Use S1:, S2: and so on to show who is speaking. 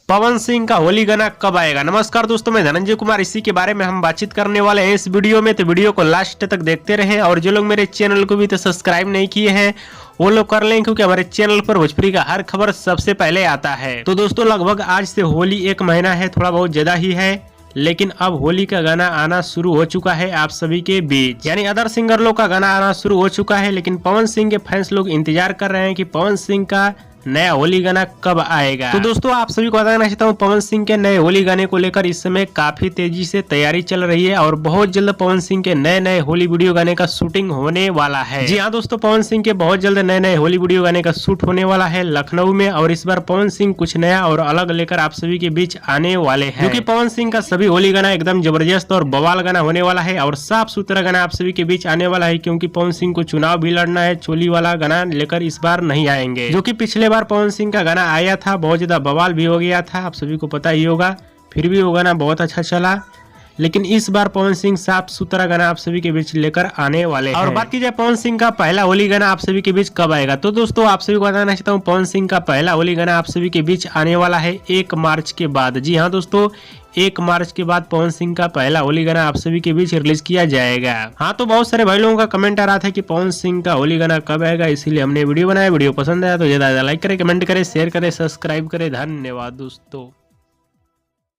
S1: पवन सिंह का होली गाना कब आएगा। नमस्कार दोस्तों, मैं धनंजय कुमार। इसी के बारे में हम बातचीत करने वाले हैं इस वीडियो में, तो वीडियो को लास्ट तक देखते रहें। और जो लोग मेरे चैनल को भी तो सब्सक्राइब नहीं किए हैं वो लोग कर लें, क्योंकि हमारे चैनल पर भोजपुरी का हर खबर सबसे पहले आता है। तो दोस्तों लगभग आज से होली एक महीना है, थोड़ा बहुत ज्यादा ही है, लेकिन अब होली का गाना आना शुरू हो चुका है आप सभी के बीच। यानी अदर सिंगर लोग का गाना आना शुरू हो चुका है, लेकिन पवन सिंह के फैंस लोग इंतजार कर रहे हैं कि पवन सिंह का नया होली गाना कब आएगा। तो दोस्तों आप सभी को बताना चाहता हूँ, पवन सिंह के नए होली गाने को लेकर इस समय काफी तेजी से तैयारी चल रही है और बहुत जल्द पवन सिंह के नए नए होली वीडियो गाने का शूटिंग होने वाला है। जी हाँ दोस्तों, पवन सिंह के बहुत जल्द नए नए होली वीडियो गाने का शूट होने वाला है लखनऊ में। और इस बार पवन सिंह कुछ नया और अलग लेकर आप सभी के बीच आने वाले हैं, क्योंकि पवन सिंह का सभी होली गाना एकदम जबरदस्त और बवाल गाना होने वाला है और साफ सुथरा गाना आप सभी के बीच आने वाला है। क्योंकि पवन सिंह को चुनाव भी लड़ना है, चोली वाला गाना लेकर इस बार नहीं आएंगे। जो कि पिछले बार पवन सिंह का गाना आया था, बहुत ज्यादा बवाल भी हो गया था, आप सभी को पता ही होगा। फिर भी वो गाना बहुत अच्छा चला, लेकिन इस बार पवन सिंह साफ सुथरा गाना आप सभी के बीच लेकर आने वाले हैं। और बात की जाए पवन सिंह का पहला होली गाना आप सभी के बीच कब आएगा, तो दोस्तों आप सभी को बताना चाहता हूँ, पवन सिंह का पहला होली गाना आप सभी के बीच आने वाला है 1 मार्च के बाद। जी हाँ दोस्तों, 1 मार्च के बाद पवन सिंह का पहला होली गाना आप सभी के बीच रिलीज किया जाएगा। हाँ, तो बहुत सारे भाई लोगों का कमेंट आ रहा था कि पवन सिंह का होली गाना कब आएगा, इसीलिए हमने वीडियो बनाया। वीडियो पसंद आया तो ज्यादा लाइक करें, कमेंट करें, शेयर करें, सब्सक्राइब करें। धन्यवाद दोस्तों।